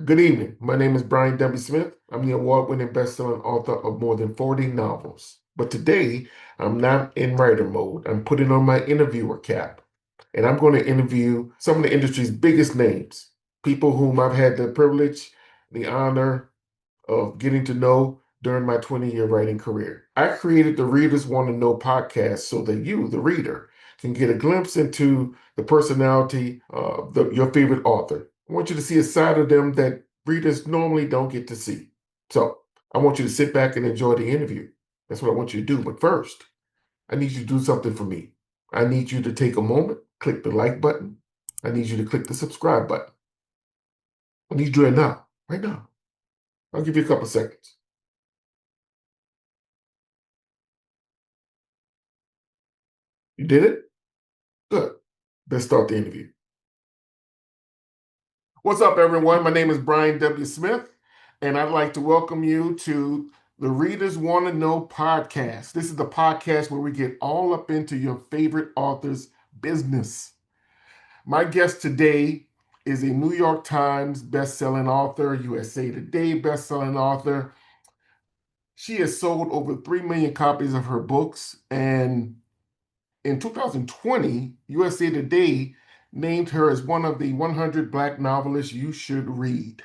Good evening. My name is Brian W. Smith. I'm the award-winning best-selling author of more than 40 novels. But today, I'm not in writer mode. I'm putting on my interviewer cap, and I'm going to interview some of the industry's biggest names, people whom I've had the privilege, the honor of getting to know during my 20-year writing career. I created the Readers Want to Know podcast so that you, the reader, can get a glimpse into the personality of your favorite author. I want you to see a side of them that readers normally don't get to see. So I want you to sit back and enjoy the interview. That's what I want you to do. But first, I need you to do something for me. I need you to take a moment, click the like button. I need you to click the subscribe button. I need you to do it now, right now. I'll give you a couple seconds. You did it? Good. Let's start the interview. What's up, everyone? My name is Brian W. Smith, and I'd like to welcome you to the Readers Want to Know podcast. This is the podcast where we get all up into your favorite author's business. My guest today is a New York Times best-selling author, USA Today best-selling author. She has sold over 3 million copies of her books, and in 2020, USA Today named her as one of the 100 Black novelists you should read.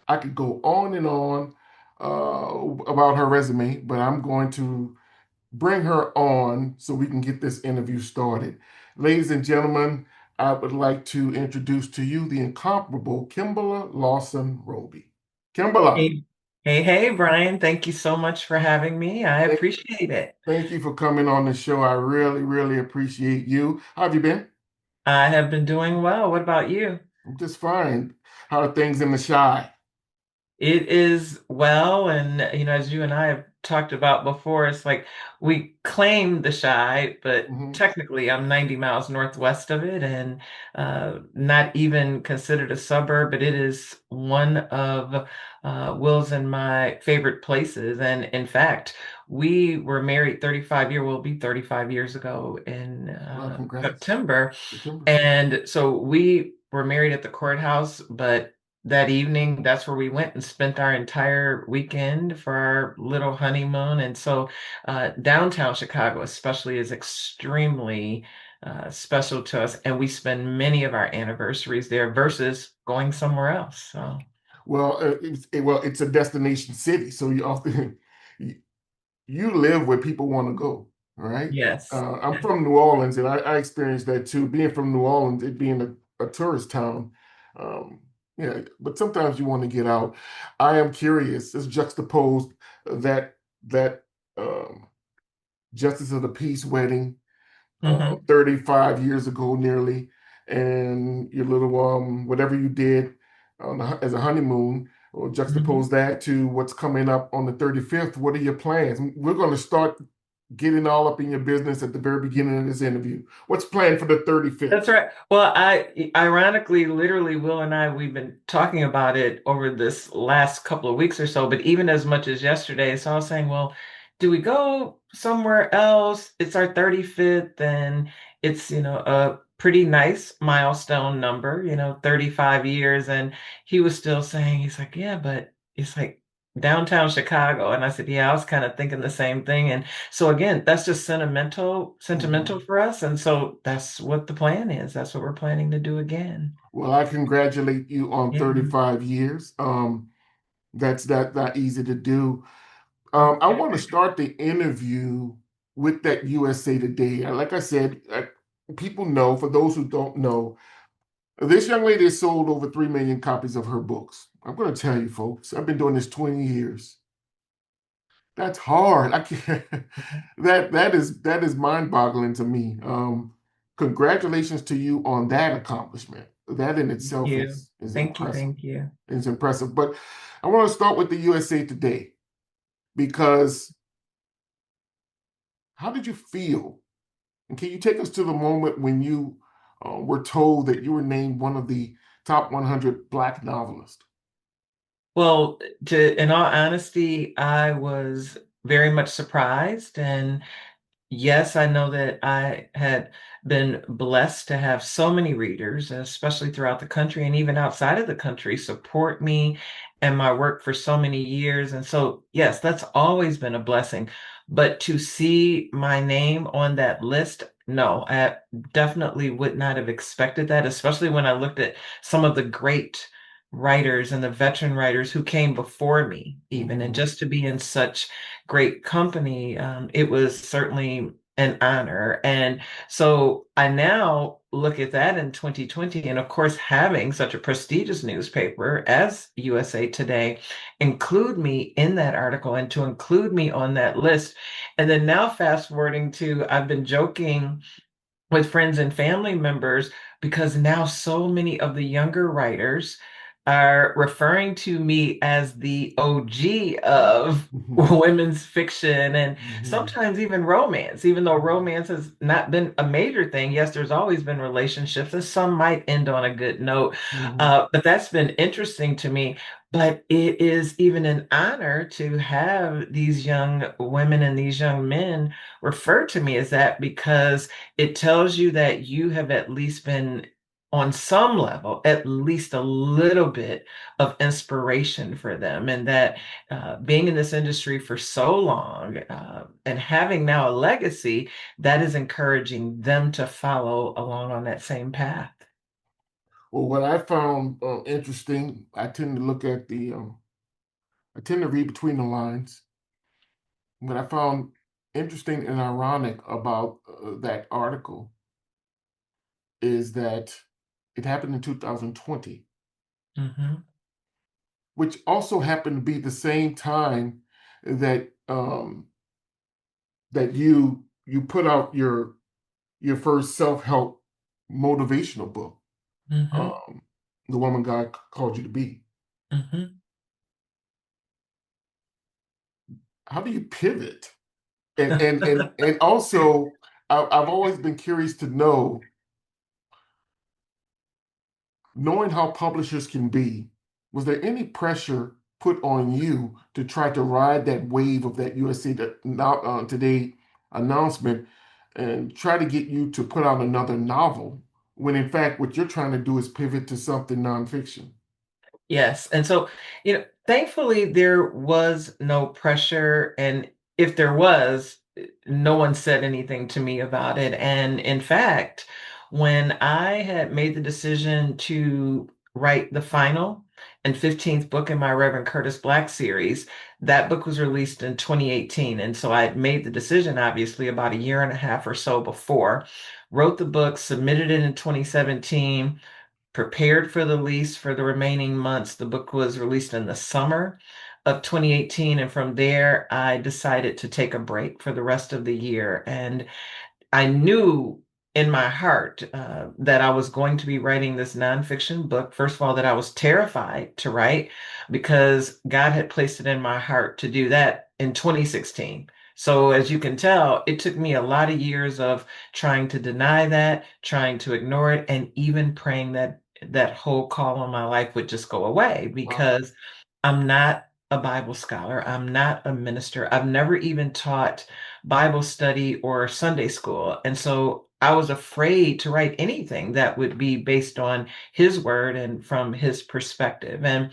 I could go on and on about her resume, but I'm going to bring her on so we can get this interview started. Ladies and gentlemen, I would like to introduce to you the incomparable Kimberla Lawson Roby. Kimberla, Hey, hey, Brian. Thank you so much for having me. I thank, appreciate it. thank you for coming on the show. I really, really appreciate you. How have you been? I have been doing well. What about you? I'm just fine. How are things in the shy? It is well, and as you and I have talked about before, it's like we claim the Shy, but Mhm. technically I'm 90 miles northwest of it and not even considered a suburb, but it is one of Will's and my favorite places. And in fact, we were married will be 35 years ago in Well, congrats. September. September. And so we were married at the courthouse, but that evening, that's where we went and spent our entire weekend for our little honeymoon. And so downtown Chicago, especially, is extremely special to us. And we spend many of our anniversaries there versus going somewhere else. So, Well, it's a destination city, so you often you live where people want to go, all right? yes. I'm from New Orleans, and I experienced that too. Being from New Orleans, it being a tourist town, um, yeah. But sometimes you want to get out. I am curious. Let's juxtapose that that um, Justice of the Peace wedding Hmm. 35 years ago, nearly, and your little whatever you did as a honeymoon, or Hmm. juxtapose that to what's coming up on the 35th. What are your plans? We're going to start getting all up in your business at the very beginning of this interview. What's planned for the 35th? That's right. Well, ironically, literally, Will and I, we've been talking about it over this last couple of weeks or so, but even as much as yesterday. So I was saying, well, do we go somewhere else? It's our 35th, and it's, a pretty nice milestone number, 35 years. And he was still saying, he's like, yeah, but it's like downtown Chicago. And I said, yeah, I was kind of thinking the same thing. And so again, that's just sentimental Mhm. for us. And so that's what the plan is. That's what we're planning to do again. Well, I congratulate you on Yeah. 35 years. That's that easy to do. I want to start the interview with that USA Today. Like I said, people know, for those who don't know, this young lady has sold over 3 million copies of her books. I'm going to tell you, folks, I've been doing this 20 years. That's hard. I can't, that is mind-boggling to me. Congratulations to you on that accomplishment. That in Thank itself you. is Thank you. impressive. Thank you. It's impressive. But I want to start with the USA Today because how did you feel? And can you take us to the moment when you were told that you were named one of the top 100 Black novelists? Well, in all honesty, I was very much surprised. And yes, I know that I had been blessed to have so many readers, especially throughout the country and even outside of the country, support me and my work for so many years. And so, yes, that's always been a blessing. But to see my name on that list, no, I definitely would not have expected that, especially when I looked at some of the great writers and the veteran writers who came before me, even. And Mhm. just to be in such great company, it was certainly an honor. And so I now look at that in 2020, and of course, having such a prestigious newspaper as USA Today include me in that article and to include me on that list. And then now, fast forwarding to, I've been joking with friends and family members because now so many of the younger writers are referring to me as the OG of Mhm. women's fiction and Mhm. sometimes even romance, even though romance has not been a major thing. Yes, there's always been relationships, and some might end on a good note. Mhm. But that's been interesting to me. But it is even an honor to have these young women and these young men refer to me as that because it tells you that you have at least been on some level, at least a little bit of inspiration for them. And that being in this industry for so long and having now a legacy, that is encouraging them to follow along on that same path. Well, what I found interesting, I tend to read between the lines. What I found interesting and ironic about that article is that it happened in 2020, Hmm. which also happened to be the same time that that you put out your first self-help motivational book, Hmm. um, The Woman God Called You to Be. Hmm. How do you pivot? And also, I've always been curious to know, knowing how publishers can be, was there any pressure put on you to try to ride that wave of that USA Today announcement and try to get you to put out another novel when in fact what you're trying to do is pivot to something nonfiction? Yes. And so, thankfully there was no pressure. And if there was, no one said anything to me about it. And in fact, when I had made the decision to write the final and 15th book in my Reverend Curtis Black series, that book was released in 2018. And so I had made the decision, obviously, about a year and a half or so before, wrote the book, submitted it in 2017, prepared for the lease for the remaining months. The book was released in the summer of 2018. And from there, I decided to take a break for the rest of the year. And I knew in my heart that I was going to be writing this nonfiction book. First of all, that I was terrified to write because God had placed it in my heart to do that in 2016. So, as you can tell, it took me a lot of years of trying to deny that, trying to ignore it, and even praying that that whole call on my life would just go away Wow. because I'm not a Bible scholar. I'm not a minister. I've never even taught Bible study or Sunday school. And so I was afraid to write anything that would be based on his word and from his perspective. And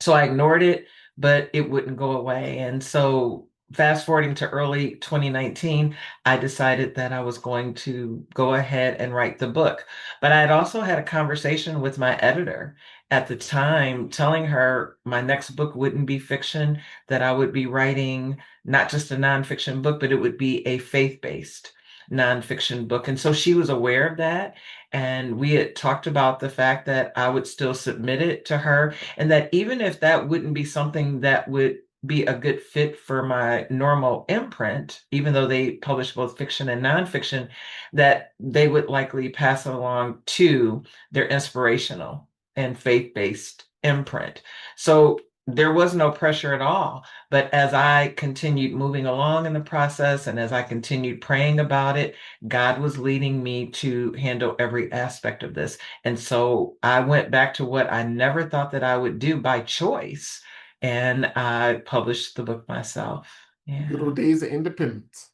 so I ignored it, but it wouldn't go away. And so fast forwarding to early 2019, I decided that I was going to go ahead and write the book. But I had also had a conversation with my editor at the time, telling her my next book wouldn't be fiction, that I would be writing not just a nonfiction book, but it would be a faith-based nonfiction book. And so she was aware of that. And we had talked about the fact that I would still submit it to her and that even if that wouldn't be something that would be a good fit for my normal imprint, even though they publish both fiction and nonfiction, that they would likely pass it along to their inspirational and faith-based imprint. So there was no pressure at all. But as I continued moving along in the process and as I continued praying about it, God was leading me to handle every aspect of this. And so I went back to what I never thought that I would do by choice. And I published the book myself. Good old Yeah. days of independence.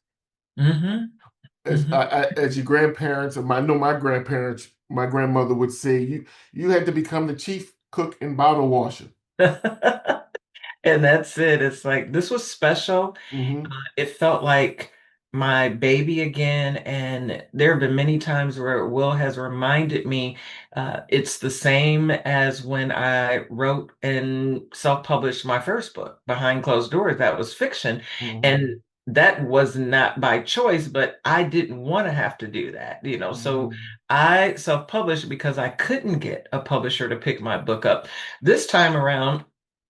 Mm-hmm. Mm-hmm. As your grandparents, I know my grandparents, my grandmother would say, you had to become the chief cook and bottle washer. And that's it. It's like this was special. Hmm. It felt like my baby again. And there have been many times where Will has reminded me it's the same as when I wrote and self-published my first book, Behind Closed Doors. That was fiction. Hmm. And that was not by choice, but I didn't want to have to do that, So Hmm. I self-published because I couldn't get a publisher to pick my book up. This time around,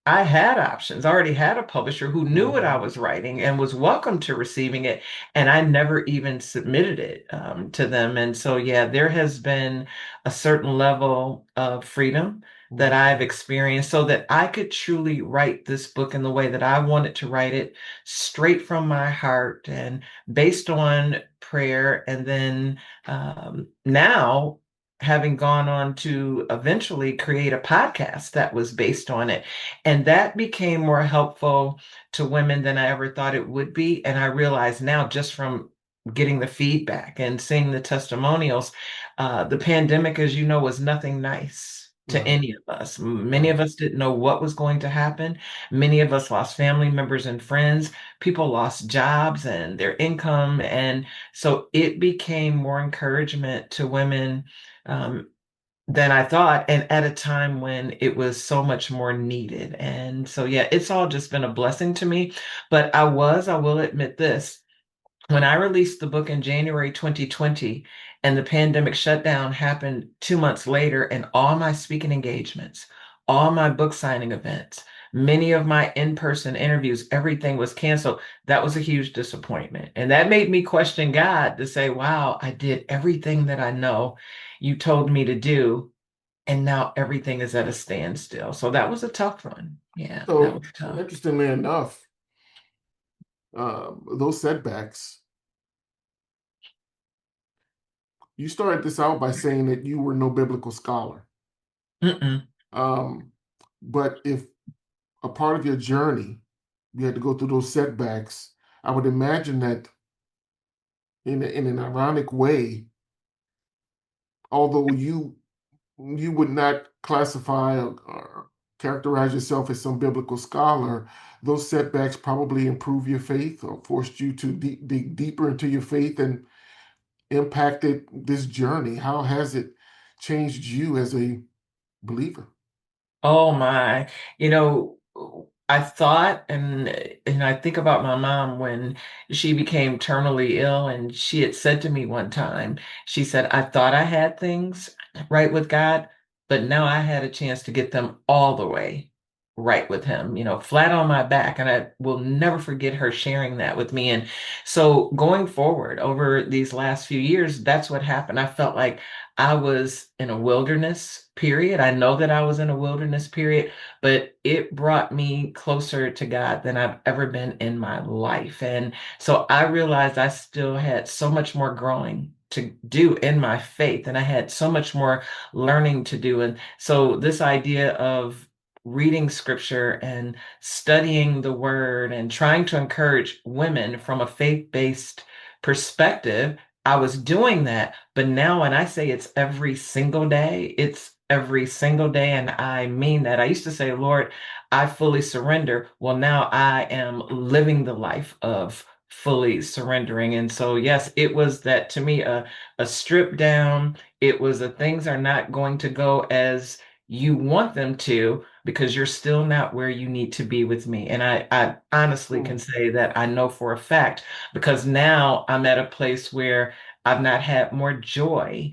I had options. I already had a publisher who knew what I Hmm. was writing and was welcome to receiving it. And I never even submitted it to them. And so, yeah, there has been a certain level of freedom that I've Hmm. experienced so that I could truly write this book in the way that I wanted to write it, straight from my heart and based on prayer. And then now, having gone on to eventually create a podcast that was based on it. And that became more helpful to women than I ever thought it would be. And I realize now, just from getting the feedback and seeing the testimonials, the pandemic, as you know, was nothing nice to Right. any of us. Many Right. of us didn't know what was going to happen. Many of us lost family members and friends. People lost jobs and their income. And so it became more encouragement to women. Um, than I thought, and at a time when it was so much more needed. And so, yeah, it's all just been a blessing to me. But I will admit this, when I released the book in January 2020 and the pandemic shutdown happened 2 months later, and all my speaking engagements, all my book signing events, many of my in-person interviews, everything was canceled. That was a huge disappointment. And that made me question God to say, wow, I did everything that I know you told me to do, and now everything is at a standstill. So that was a tough one. Yeah, that So was tough. interestingly enough, those setbacks, you started this out by saying that you were no biblical scholar. Mm-mm. Um, but if a part of your journey, you had to go through those setbacks, I would imagine that in an ironic way, although you would not classify or characterize yourself as some biblical scholar, those setbacks probably improve your faith or forced you to dig deeper into your faith and impacted this journey. How has it changed you as a believer? Oh my. You know, I thought and I think about my mom when she became terminally ill, and she had said to me one time, she said, I thought I had things right with God, but now I had a chance to get them all the way right with him, flat on my back. And I will never forget her sharing that with me. And so going forward over these last few years, that's what happened. I felt like I was in a wilderness period. I know that I was in a wilderness period, but it brought me closer to God than I've ever been in my life. And so I realized I still had so much more growing to do in my faith, and I had so much more learning to do. And so this idea of reading scripture and studying the word and trying to encourage women from a faith-based perspective, I was doing that. But now when I say it's every single day, it's every single day. And I mean that. I used to say, Lord, I fully surrender. Well, now I am living the life of fully surrendering. And so, yes, it was that to me, a strip down. It was a things are not going to go as you want them to, because you're still not where you need to be with me. And I honestly can Mm. say that I know for a fact, because now I'm at a place where I've not had more joy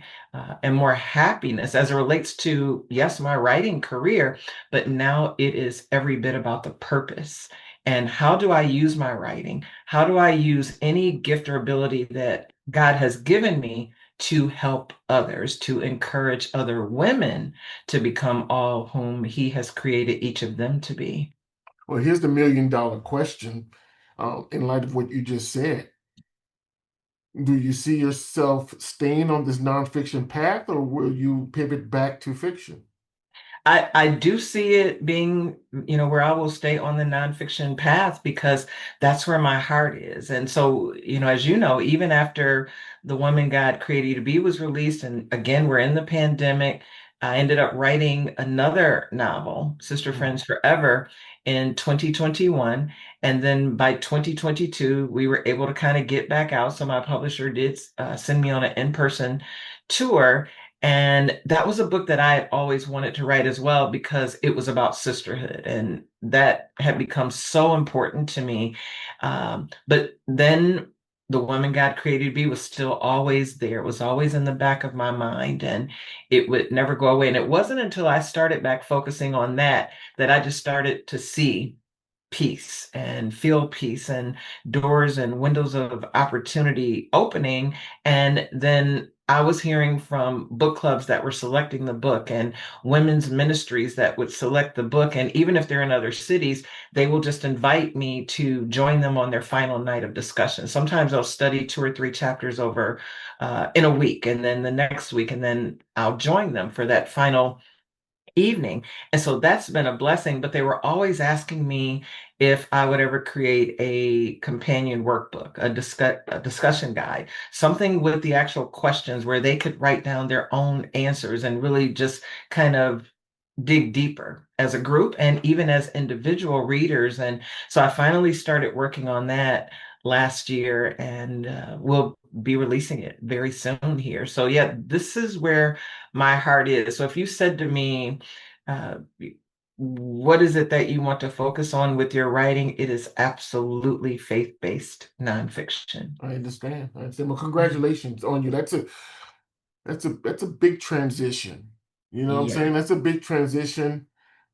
and more happiness as it relates to, yes, my writing career, but now it is every bit about the purpose. And how do I use my writing? How do I use any gift or ability that God has given me to help others, to encourage other women to become all whom He has created each of them to be? Well, here's the $1 million question. In light of what you just said, do you see yourself staying on this nonfiction path, or will you pivot back to fiction? I do see it being, where I will stay on the nonfiction path because that's where my heart is. And so, as you know, even after The Woman God Created You to Be was released, and again, we're in the pandemic, I ended up writing another novel, Sister Mhm. Friends Forever, in 2021. And then by 2022, we were able to kind of get back out. So my publisher did send me on an in-person tour. And that was a book that I had always wanted to write as well because it was about sisterhood. And that had become so important to me. But then The Woman God Created Me was still always there. It was always in the back of my mind and it would never go away. And it wasn't until I started back focusing on that that I just started to see peace and feel peace and doors and windows of opportunity opening. And then I was hearing from book clubs that were selecting the book and women's ministries that would select the book. And even if they're in other cities, they will just invite me to join them on their final night of discussion. Sometimes I'll study two or three chapters over in a week, and then the next week, and then I'll join them for that final evening. And so that's been a blessing, but they were always asking me if I would ever create a companion workbook, a discussion guide, something with the actual questions where they could write down their own answers and really just kind of dig deeper as a group and even as individual readers. And so I finally started working on that last year and we'll be releasing it very soon here. So, yeah, this is where my heart is. So, if you said to me, uh, what is it that you want to focus on with your writing? It is absolutely faith-based nonfiction. I understand. I understand. Well, congratulations on you. That's a big transition. You know what I'm Yeah. saying? That's a big transition.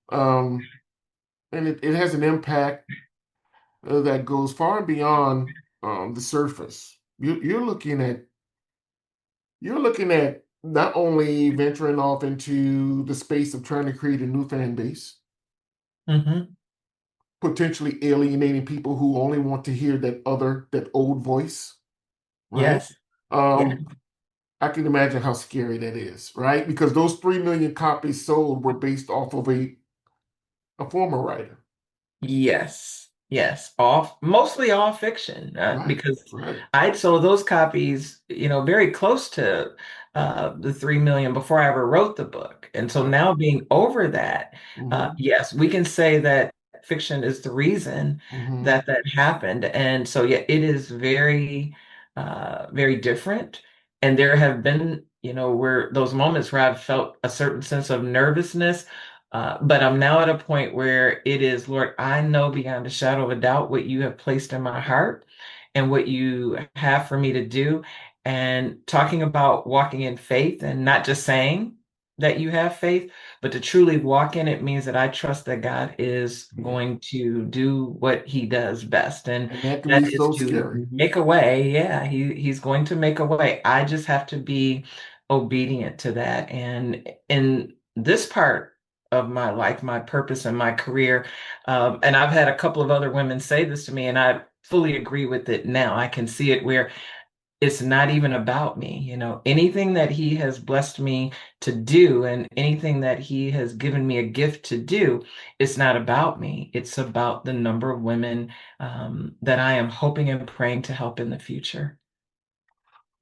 Um, and it has an impact that goes far beyond the surface. You're looking at not only venturing off into the space of trying to create a new fan base, Hmm. potentially alienating people who only want to hear that old voice, right? Yes. Yeah. Um, I can imagine how scary that is, right? Because those 3 million copies sold were based off of a former writer, Yes, yes, all mostly all fiction, right? because Right. I'd sold those copies, very close to the 3 million before I ever wrote the book, and so Right. now being over that, Mm-hmm. yes, we can say that fiction is the reason Mm-hmm. that that happened, and so yeah, it is very, very different, and there have been, where those moments where I've felt a certain sense of nervousness. But I'm now at a point where it is, Lord, I know beyond a shadow of a doubt what you have placed in my heart and what you have for me to do. And talking about walking in faith and not just saying that you have faith, but to truly walk in it means that I trust that God is Yeah. going to do what he does best. And And that can that be is so to scary. make a way. Yeah, he's going to make a way. I just have to be obedient to that. And in this part of my life, my purpose and my career. And I've had a couple of other women say this to me, and I fully agree with it now. I can see it where it's not even about me. Anything that he has blessed me to do and anything that he has given me a gift to do, it's not about me. It's about the number of women that I am hoping and praying to help in the future.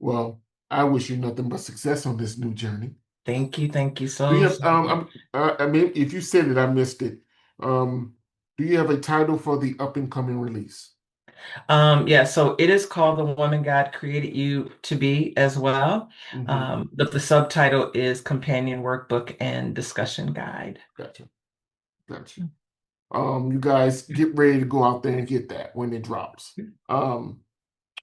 Well, I wish you nothing but success on this new journey. Thank you. Thank you Do you so, have so much. I mean, if you said it, I missed it. Um, do you have a title for the up and coming release? Yeah, so it is called The Woman God Created You to Be as well. Mm-hmm. But the subtitle is Companion Workbook and Discussion Guide. Gotcha. Gotcha. You guys get ready to go out there and get that when it drops. Um,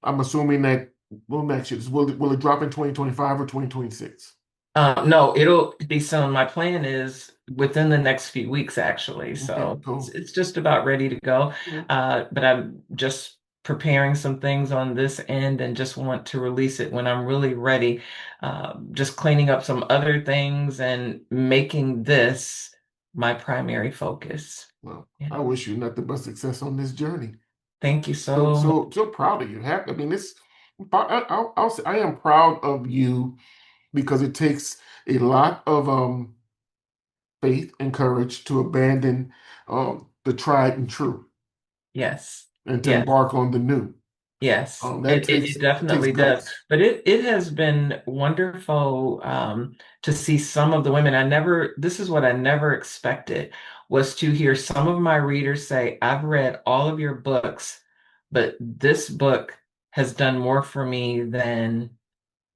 I'm assuming that well, next year will it drop in 2025 or 2026? No, it'll be soon. My plan is within the next few weeks, actually. Okay, So it's, cool. it's just about ready to go. Yeah. But I'm just preparing some things on this end and just want to release it when I'm really ready. Just cleaning up some other things and making this my primary focus. Well, Yeah. I wish you nothing but success on this journey. Thank you So so much. so so proud of you. I mean, this I'll say I am proud of you because it takes a lot of faith and courage to abandon the tried and true Yes. and to Yes. embark on the new. Yes, That it takes definitely does. guts. But it has been wonderful to see some of the women. This is what I never expected, was to hear some of my readers say, I've read all of your books, but this book has done more for me than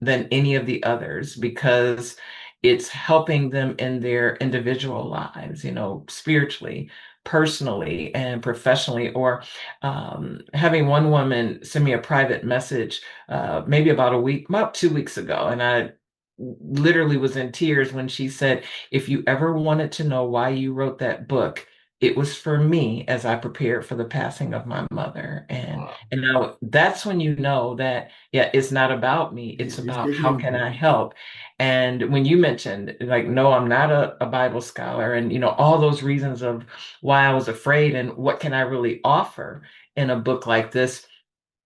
any of the others because it's helping them in their individual lives, spiritually, personally, and professionally. Or having one woman send me a private message, maybe about 2 weeks ago, and I literally was in tears when she said, if you ever wanted to know why you wrote that book, it was for me as I prepared for the passing of my mother. And Wow. and now that's when you know that, yeah, it's not about me. It's He's about digging how in can I deep. help? And when you mentioned, like, no, I'm not a Bible scholar, and all those reasons of why I was afraid and what can I really offer in a book like this,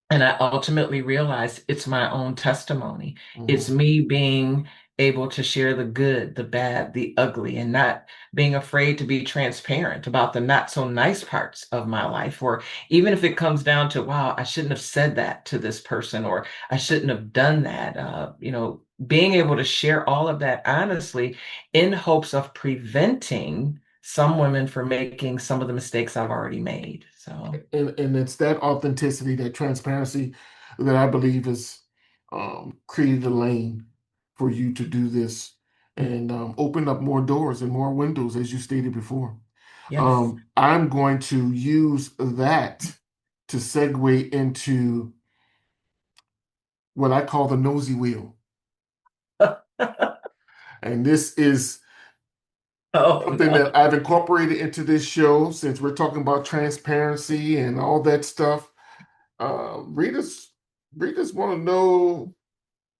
and I ultimately realized it's my own testimony. It's Mhm. me being able to share the good, the bad, the ugly, and not being afraid to be transparent about the not so nice parts of my life. Or even if it comes down to, wow, I shouldn't have said that to this person, or I shouldn't have done that. Being able to share all of that honestly in hopes of preventing some women from making some of the mistakes I've already made. So, And it's that authenticity, that transparency that I believe has created a lane for you to do this and open up more doors and more windows, as you stated before. yes. I'm going to use that to segue into what I call the Nosey Wheel. And this is Oh something no. that I've incorporated into this show since we're talking about transparency and all that stuff. Readers want to know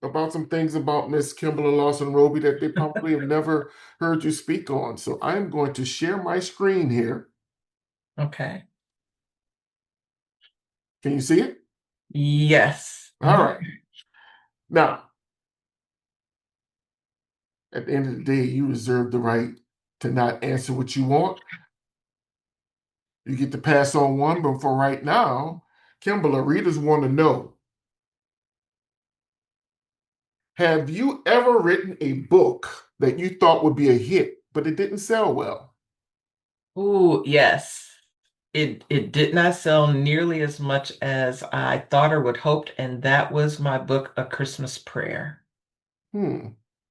about some things about Miss Kimberla Lawson Roby that they probably have never heard you speak on. So I'm going to share my screen here. Okay. Can you see it? Yes. All Mhm. right. Now, at the end of the day, you reserve the right to not answer what you want. You get to pass on one, but for right now, Kimberla, readers want to know, have you ever written a book that you thought would be a hit, but it didn't sell well? Ooh, yes. It did not sell nearly as much as I thought or would hoped, and that was my book, A Christmas Prayer. Hmm.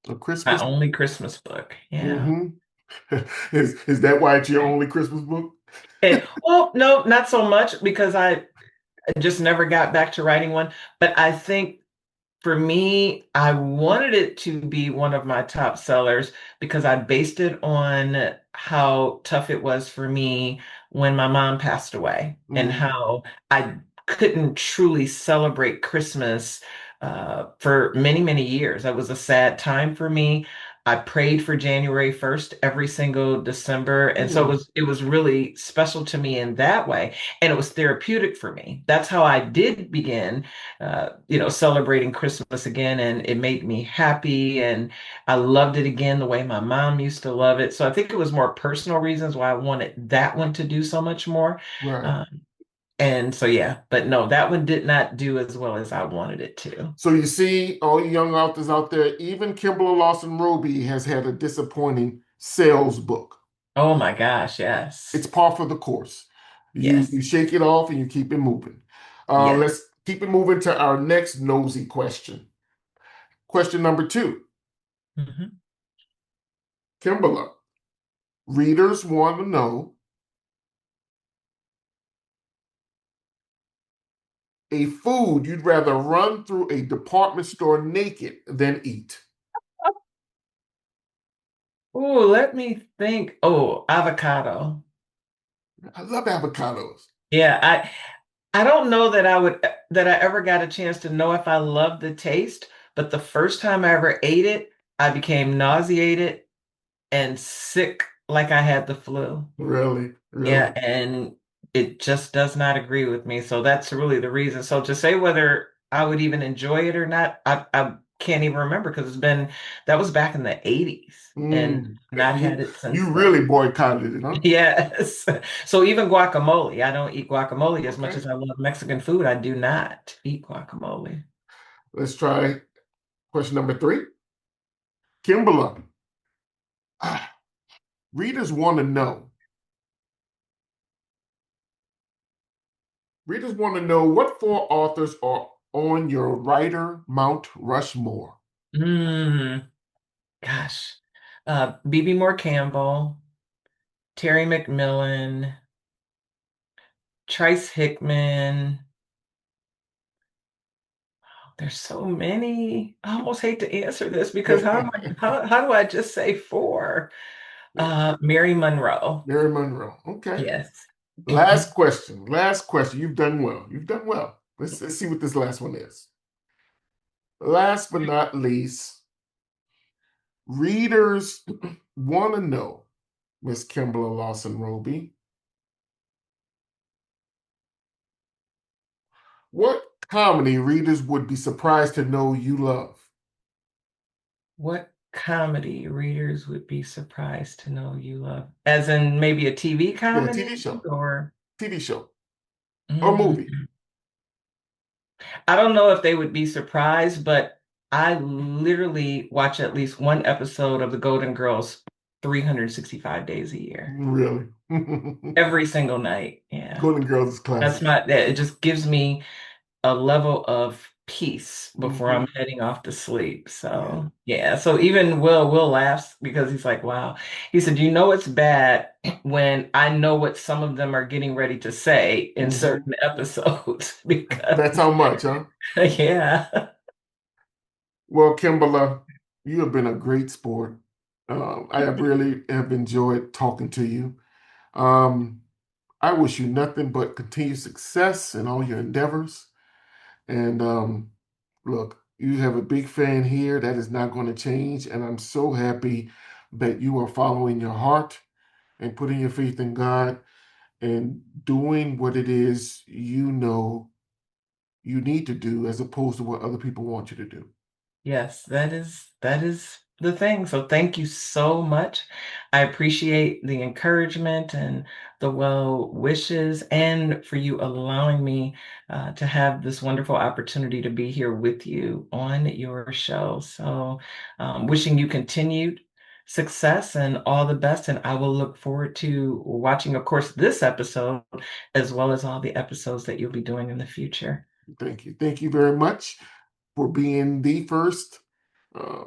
A My Christmas. only Christmas book. Yeah. Mm-hmm. Is that why it's your only Christmas book? Well, no, not so much because I just never got back to writing one. But I think for me, I wanted it to be one of my top sellers because I based it on how tough it was for me when my mom passed away and Mm, how I couldn't truly celebrate Christmas for many, many years. That was a sad time for me. I prayed for January 1st every single December. And so it mm, was it was really special to me in that way. And it was therapeutic for me. That's how I did begin celebrating Christmas again, and it made me happy, and I loved it again the way my mom used to love it. So I think it was more personal reasons why I wanted that one to do so much more. right. Um, and so yeah, but no, that one did not do as well as I wanted it to. So you see, all you young authors out there, even Kimberla Lawson Roby has had a disappointing sales book. Oh my gosh, yes. It's par for the course. You Yes. shake it off and you keep it moving. Yes. Let's keep it moving to our next nosy question. Question number two, Mhm. Kimberla. Readers want to know a food you'd rather run through a department store naked than eat. Oh, let me think. Oh, avocado. I love avocados. Yeah, I don't know that I ever got a chance to know if I loved the taste, but the first time I ever ate it, I became nauseated and sick like I had the flu. Really, Yeah, really. and it just does not agree with me. So that's really the reason. So to say whether I would even enjoy it or not, I can't even remember because that was back in the 80s and not You had it since you then. really boycotted it, huh? Yes. So even guacamole, I don't eat guacamole as much Okay. as I love Mexican food. I do not eat guacamole. Let's try question number three. Kimberla, readers want to know. Readers want to know what four authors are on your writer Mount Rushmore. Mm, gosh. BB Moore Campbell, Terry McMillan, Trice Hickman. There's so many. I almost hate to answer this because how do I just say four? Mary Monroe. Mary Monroe. Okay. Yes. Last question. Last question. You've done well. You've done well. Let's see what this last one is. Last but not least, readers want to know, Miss Kimberla Lawson Roby, what comedy readers would be surprised to know you love? What comedy readers would be surprised to know you love? As in maybe a TV Yeah, comedy TV show. or TV show or movie. Mm. I don't know if they would be surprised, but I literally watch at least one episode of the Golden Girls 365 days a year. Really. Every single night. Yeah. Golden Girls is That's classic. not that. It just gives me a level of peace before I'm Hmm. heading off to sleep. Yeah. So yeah. So even Will laughs because he's like, wow. He said, you know it's bad when I know what some of them are getting ready to say in Hmm. certain episodes because That's how much, huh? yeah. Well, Kimberla, you have been a great sport. I have really have enjoyed talking to you. Um, I wish you nothing but continued success in all your endeavors. And look, you have a big fan here. That is not going to change. And I'm so happy that you are following your heart and putting your faith in God and doing what it is you know you need to do as opposed to what other people want you to do. Yes, that is the thing. So thank you so much. I appreciate the encouragement and the well wishes, and for you allowing me to have this wonderful opportunity to be here with you on your show. So, wishing you continued success and all the best. And I will look forward to watching, of course, this episode as well as all the episodes that you'll be doing in the future. Thank you. Thank you very much for being the first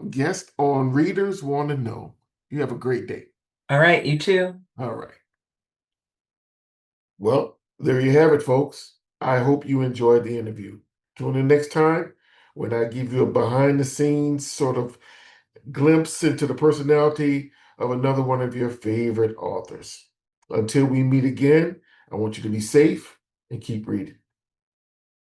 guest on Readers Want to Know. You have a great day. All right, you too. All right. Well, there you have it, folks. I hope you enjoyed the interview. Tune in next time when I give you a behind the scenes sort of glimpse into the personality of another one of your favorite authors. Until we meet again, I want you to be safe and keep reading.